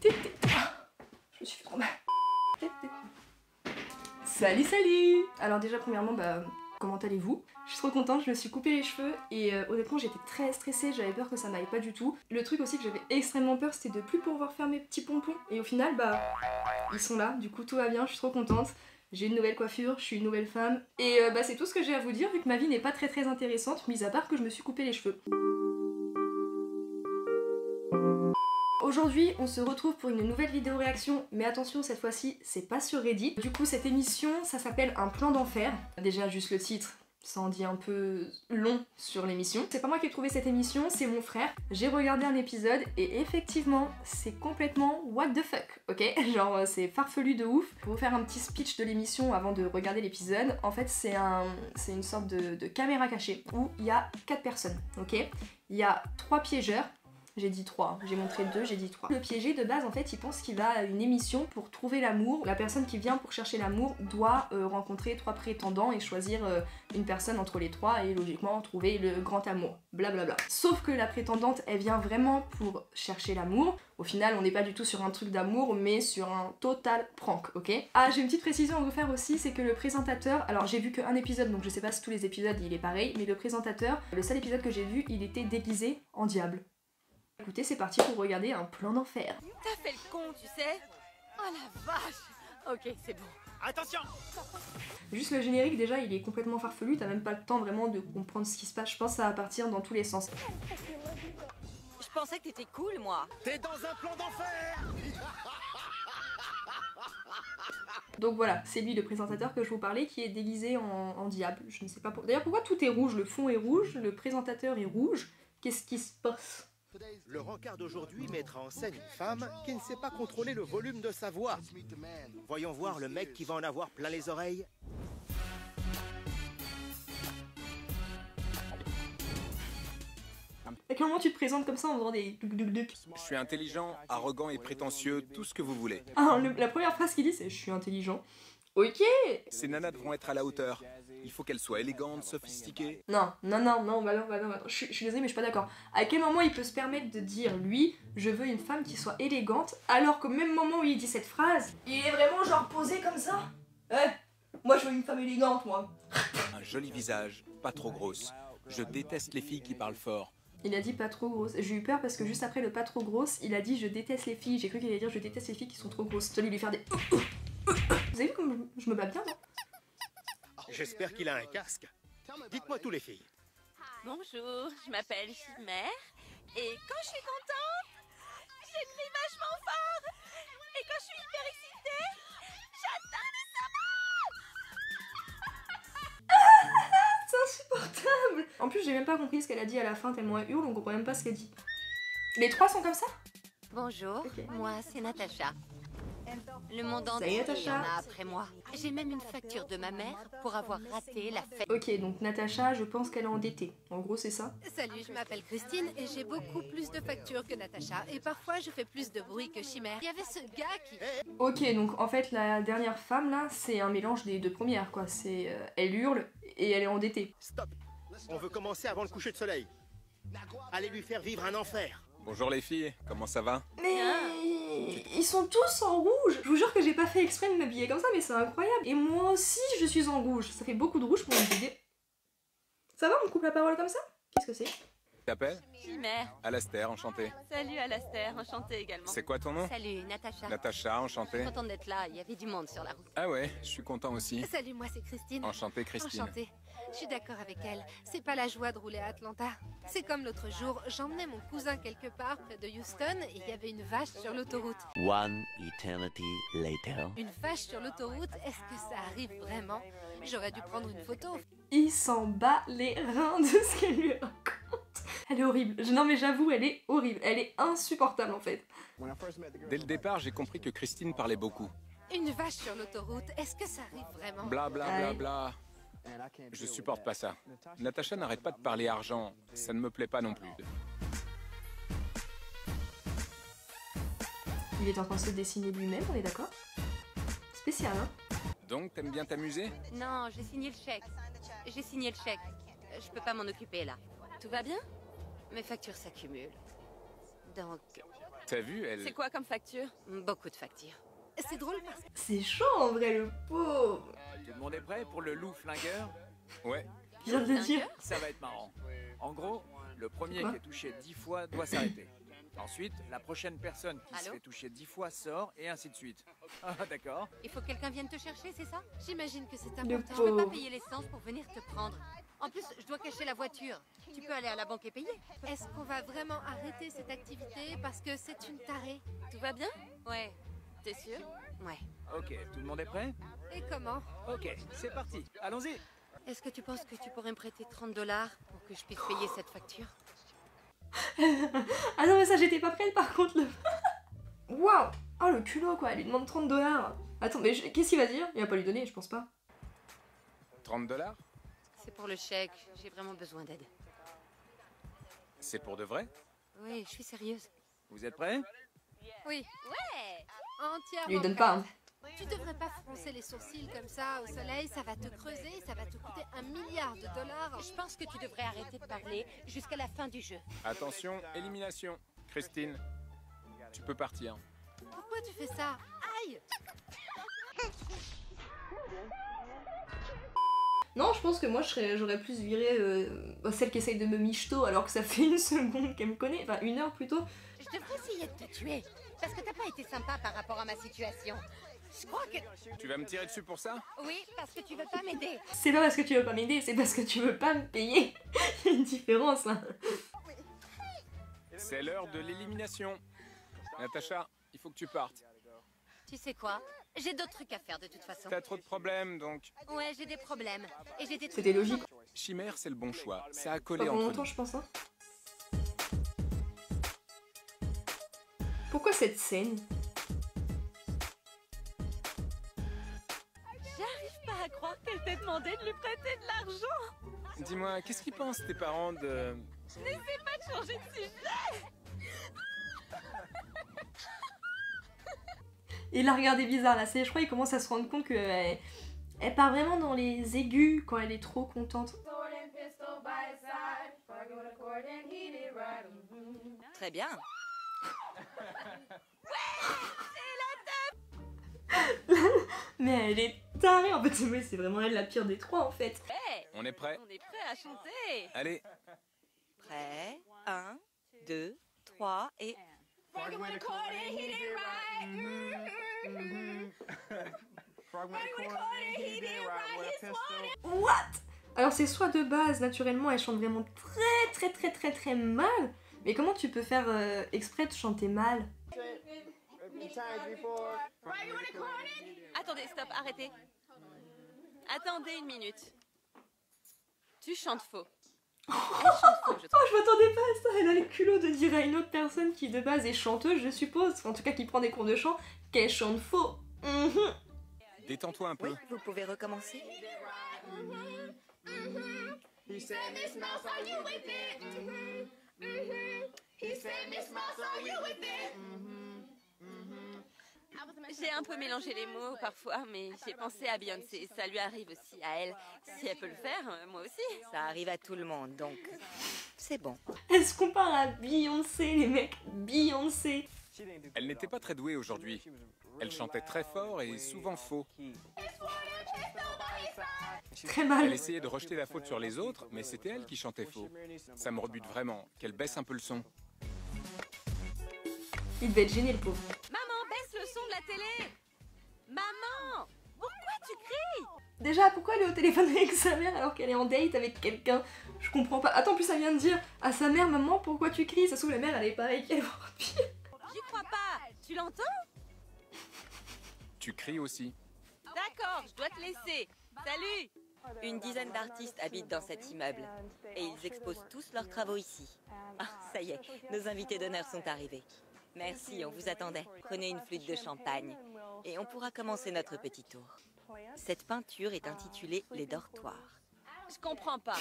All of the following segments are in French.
Je me suis fait trop mal. Salut, salut! Alors déjà, premièrement, comment allez-vous? Je suis trop contente, je me suis coupé les cheveux et honnêtement j'étais très stressée, j'avais peur que ça m'aille pas du tout. Le truc aussi que j'avais extrêmement peur, c'était de plus pouvoir faire mes petits pompons. Et au final, ils sont là, du coup tout va bien, je suis trop contente. J'ai une nouvelle coiffure, je suis une nouvelle femme. Et c'est tout ce que j'ai à vous dire, vu que ma vie n'est pas très intéressante, mis à part que je me suis coupé les cheveux. Aujourd'hui, on se retrouve pour une nouvelle vidéo réaction, mais attention, cette fois-ci, c'est pas sur Reddit. Du coup, cette émission, ça s'appelle Un plan d'enfer. Déjà, juste le titre, ça en dit un peu long sur l'émission. C'est pas moi qui ai trouvé cette émission, c'est mon frère. J'ai regardé un épisode et effectivement, c'est complètement what the fuck, ok? Genre, c'est farfelu de ouf. Pour vous faire un petit speech de l'émission avant de regarder l'épisode, en fait, c'est une sorte de caméra cachée où il y a 4 personnes, ok? Il y a 3 piégeurs. J'ai dit 3, j'ai montré 2, j'ai dit 3. Le piégé de base, en fait, il pense qu'il va à une émission pour trouver l'amour. La personne qui vient pour chercher l'amour doit rencontrer 3 prétendants et choisir une personne entre les 3 et logiquement trouver le grand amour. Blablabla. Sauf que la prétendante, elle vient vraiment pour chercher l'amour. Au final, on n'est pas du tout sur un truc d'amour, mais sur un total prank, ok? Ah, j'ai une petite précision à vous faire aussi, c'est que le présentateur... Alors, j'ai vu qu'un épisode, donc je sais pas si tous les épisodes il est pareil, mais le présentateur, le seul épisode que j'ai vu, il était déguisé en diable. Écoutez, c'est parti pour regarder Un plan d'enfer. T'as fait le con, tu sais? Oh la vache! Ok, c'est bon. Attention! Juste le générique, déjà, il est complètement farfelu, t'as même pas le temps vraiment de comprendre ce qui se passe. Je pense que ça va partir dans tous les sens. Je pensais que t'étais cool, moi. T'es dans un plan d'enfer! Donc voilà, c'est lui le présentateur que je vous parlais qui est déguisé en diable. Je ne sais pas pourquoi. D'ailleurs, pourquoi tout est rouge? Le fond est rouge, le présentateur est rouge. Qu'est-ce qui se passe? Le rencard d'aujourd'hui mettra en scène une femme qui ne sait pas contrôler le volume de sa voix. Voyons voir le mec qui va en avoir plein les oreilles. À quel moment tu te présentes comme ça en faisant des duc. Je suis intelligent, arrogant et prétentieux, tout ce que vous voulez. Ah, la première phrase qu'il dit c'est « je suis intelligent ». Ok. Ces nanas devront être à la hauteur. Il faut qu'elles soient élégantes, sophistiquées. Non, je suis désolée mais je suis pas d'accord. À quel moment il peut se permettre de dire, lui, je veux une femme qui soit élégante, alors qu'au même moment où il dit cette phrase, il est vraiment genre posé comme ça? Moi je veux une femme élégante, moi. Un joli visage, pas trop grosse. Je déteste les filles qui parlent fort. Il a dit pas trop grosse. J'ai eu peur parce que juste après le pas trop grosse, il a dit je déteste les filles. J'ai cru qu'il allait dire je déteste les filles qui sont trop grosses. J'allais lui faire des... Vous avez vu comme je me bats bien, non? J'espère qu'il a un casque. Dites-moi tous les filles. Bonjour, je m'appelle Chimère. Et quand je suis contente, j'écris vachement fort. Et quand je suis hyper excitée, j'atteins les C'est insupportable. En plus, j'ai même pas compris ce qu'elle a dit à la fin tellement elle hurle, on comprend même pas ce qu'elle dit. Les 3 sont comme ça? Bonjour, Ok. moi c'est Natacha. Le monde Salut, entier Natacha. en a après moi. J'ai même une facture de ma mère pour avoir raté la fête. Ok, donc Natacha, je pense qu'elle est endettée. En gros, c'est ça? Salut, je m'appelle Christine et j'ai beaucoup plus de factures que Natacha. Et parfois, je fais plus de bruit que Chimère. Il y avait ce gars qui... Ok, donc en fait, la dernière femme, là, c'est un mélange des 2 premières, quoi. C'est... elle hurle et elle est endettée. Stop! On veut commencer avant le coucher de soleil. Allez lui faire vivre un enfer. Bonjour les filles, comment ça va? Mais... ils sont tous en rouge. Je vous jure que j'ai pas fait exprès de m'habiller comme ça, mais c'est incroyable. Et moi aussi, je suis en rouge. Ça fait beaucoup de rouge pour une vidéo. Ça va, on coupe la parole comme ça? Qu'est-ce que c'est? Tu t'appelles? Chimère. Alastair, enchanté. Salut Alastair, enchantée également. C'est quoi ton nom? Salut Natacha. Natacha, enchanté. Contente d'être là, il y avait du monde sur la route. Ah ouais, je suis content aussi. Salut, moi c'est Christine. Enchanté Christine. Enchantée. Je suis d'accord avec elle. C'est pas la joie de rouler à Atlanta. C'est comme l'autre jour, j'emmenais mon cousin quelque part près de Houston et il y avait une vache sur l'autoroute. One eternity later. Une vache sur l'autoroute, est-ce que ça arrive vraiment? J'aurais dû prendre une photo. Il s'en bat les reins de ce qu'elle lui raconte. Elle est horrible. Non mais j'avoue, elle est horrible. Elle est insupportable en fait. Dès le départ, j'ai compris que Christine parlait beaucoup. Une vache sur l'autoroute, est-ce que ça arrive vraiment? Bla bla bla bla. Je supporte pas ça. Natacha n'arrête pas de parler argent. Ça ne me plaît pas non plus. Il est en train de se dessiner lui-même, on est d'accord? Spécial, hein? Donc, t'aimes bien t'amuser? Non, j'ai signé le chèque. J'ai signé le chèque. Je peux pas m'en occuper là. Tout va bien? Mes factures s'accumulent. Donc, T'as vu, elle... C'est quoi comme facture? Beaucoup de factures. C'est drôle parce que C'est chaud en vrai, le pauvre. Tout le monde est prêt pour le loup flingueur? Ouais. Viens de le dire. Ça va être marrant. En gros, le premier Quoi qui est touché 10 fois doit s'arrêter. Ensuite, la prochaine personne qui se Allô fait toucher 10 fois sort, et ainsi de suite. Ah, d'accord. il faut que quelqu'un vienne te chercher, c'est ça? J'imagine que c'est Le important. Je peux pas pauvre. payer l'essence pour venir te prendre. En plus, je dois cacher la voiture. Tu peux aller à la banque et payer. Est-ce qu'on va vraiment arrêter cette activité parce que c'est une tarée? Tout va bien? Ouais, T'es sûr? ouais. Ok, tout le monde est prêt? Et comment? Ok, c'est parti. Allons-y. Est-ce que tu penses que tu pourrais me prêter 30 $ pour que je puisse payer cette facture? Ah non mais ça j'étais pas prête par contre le... Waouh. Oh le culot quoi, elle lui demande 30 $. Attends mais qu'est-ce qu'il va dire? Il va pas lui donner, je pense pas. 30 $? C'est pour le chèque, j'ai vraiment besoin d'aide. C'est pour de vrai? Oui, je suis sérieuse. Vous êtes prêts? Oui, Ouais! entièrement. Il lui donne pas hein. Tu devrais pas froncer les sourcils comme ça au soleil, ça va te creuser, ça va te coûter $1 milliard. Je pense que tu devrais arrêter de parler jusqu'à la fin du jeu. Attention, élimination. Christine, tu peux partir. Pourquoi tu fais ça? Aïe! Non, je pense que moi j'aurais plus viré celle qui essaye de me michto alors que ça fait une seconde qu'elle me connaît, enfin 1 heure plutôt. Je devrais essayer de te tuer, parce que t'as pas été sympa par rapport à ma situation. Je crois que... Tu vas me tirer dessus pour ça? Oui, parce que tu veux pas m'aider. C'est pas parce que tu veux pas m'aider, c'est parce que tu veux pas me payer. Il y a une différence là. C'est l'heure de l'élimination. Natacha, il faut que tu partes. Tu sais quoi? J'ai d'autres trucs à faire de toute façon. T'as trop de problèmes, donc. Ouais, j'ai des problèmes. Et j'ai des... C'était logique. Chimère, c'est le bon choix. Ça a Pas collé pour entre longtemps nous. je pense hein. Pourquoi cette scène? J'arrive pas à croire qu'elle t'ait demandé de lui prêter de l'argent! Dis-moi, qu'est-ce qu'ils pensent tes parents de... N'essaie pas de changer de sujet! Il l'a regardé bizarre là, je crois qu'il commence à se rendre compte qu'elle elle part vraiment dans les aigus quand elle est trop contente. Très bien. Mais elle est tarée en fait, oui, c'est vraiment elle la pire des trois en fait. Hey! On est prêts? On est prêt à chanter! Allez, Prêt? 1, 2, 3 et... What? Alors c'est soit de base, naturellement elle chante vraiment très mal, mais comment tu peux faire exprès de chanter mal? Attendez, stop, arrêtez. Attendez une minute. Tu chantes faux. Elle chante faux, je Oh trouve. je m'attendais pas à ça, elle a le culot de dire à une autre personne qui de base est chanteuse je suppose, en tout cas qui prend des cours de chant, qu'elle chante faux. Mhm. détends-toi un peu. Vous pouvez recommencer? J'ai un peu mélangé les mots parfois, mais j'ai pensé à Beyoncé. Ça lui arrive aussi à elle. Si elle peut le faire, moi aussi. Ça arrive à tout le monde, donc c'est bon. Elle se compare à Beyoncé les mecs, Beyoncé. Elle n'était pas très douée aujourd'hui. Elle chantait très fort et souvent faux. Très Elle mal. essayait de rejeter la faute sur les autres, mais c'était elle qui chantait faux. Ça me rebute vraiment, qu'elle baisse un peu le son. Il devait être gêné le pauvre. Maman, baisse le son de la télé! Maman! Pourquoi tu cries? Déjà, pourquoi elle est au téléphone avec sa mère alors qu'elle est en date avec quelqu'un? Je comprends pas. Attends, en plus ça vient de dire à sa mère, maman, pourquoi tu cries? Ça se trouve la mère elle est pareille qu'elle, voire pire. J'y crois pas. Tu l'entends? Tu cries aussi. D'accord, je dois te laisser. Salut! Une dizaine d'artistes habitent dans cet immeuble et ils exposent tous leurs travaux ici. Ah, ça y est, nos invités d'honneur sont arrivés. Merci, on vous attendait. Prenez une flûte de champagne et on pourra commencer notre petit tour. Cette peinture est intitulée Les Dortoirs. Je comprends pas.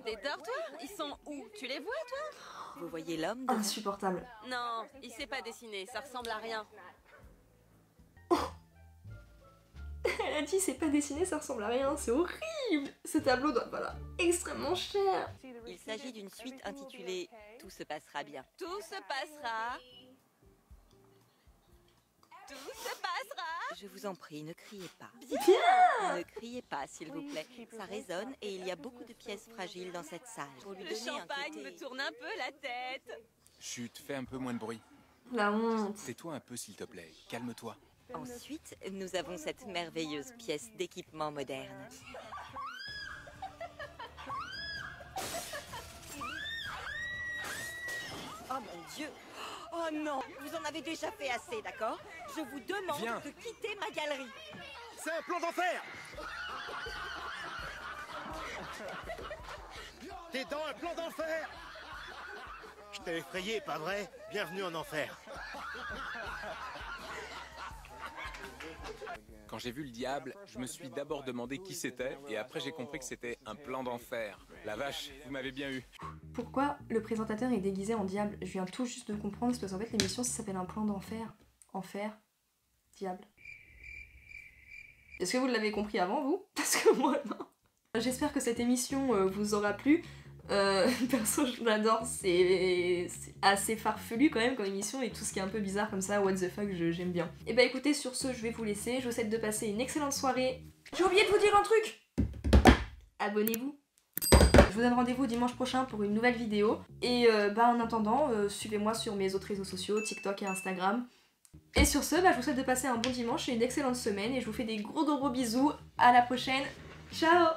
Des dortoirs? Ils sont où? Tu les vois, toi? Vous voyez l'homme devant? Insupportable. Non, il sait pas dessiner, ça ressemble à rien. Elle a dit c'est pas dessiné, ça ressemble à rien, c'est horrible. Ce tableau doit valoir extrêmement cher. Il s'agit d'une suite intitulée « Tout se passera bien ». Tout se passera. Tout se passera. Je vous en prie, ne criez pas. Bien. Ne criez pas, s'il vous plaît. Ça résonne et il y a beaucoup de pièces fragiles dans cette salle. Pour lui Le donner un champagne côté- me tourne un peu la tête. Chut, fais un peu moins de bruit. La honte. Tais-toi un peu, s'il te plaît. Calme-toi. Ensuite, nous avons cette merveilleuse pièce d'équipement moderne. Oh mon Dieu! Oh non! Vous en avez déjà fait assez, d'accord? Je vous demande Viens. de quitter ma galerie. C'est un plan d'enfer! T'es dans un plan d'enfer! Je t'ai effrayé, pas vrai? Bienvenue en enfer. Quand j'ai vu le diable, je me suis d'abord demandé qui c'était, et après j'ai compris que c'était un plan d'enfer. La vache, vous m'avez bien eu. Pourquoi le présentateur est déguisé en diable? Je viens tout juste de comprendre, c'est parce qu'en fait l'émission ça s'appelle un plan d'enfer. Enfer. Diable. Est-ce que vous l'avez compris avant, vous? Parce que moi, non. J'espère que cette émission vous aura plu. Perso, je l'adore, c'est assez farfelu quand même comme émission, et tout ce qui est un peu bizarre comme ça, what the fuck, j'aime bien. Et bah écoutez, sur ce, je vais vous laisser. Je vous souhaite de passer une excellente soirée. J'ai oublié de vous dire un truc! Abonnez-vous. Je vous donne rendez-vous dimanche prochain pour une nouvelle vidéo. Et bah en attendant, suivez-moi sur mes autres réseaux sociaux, TikTok et Instagram. Et sur ce, bah, je vous souhaite de passer un bon dimanche et une excellente semaine. Et je vous fais des gros bisous. À la prochaine. Ciao!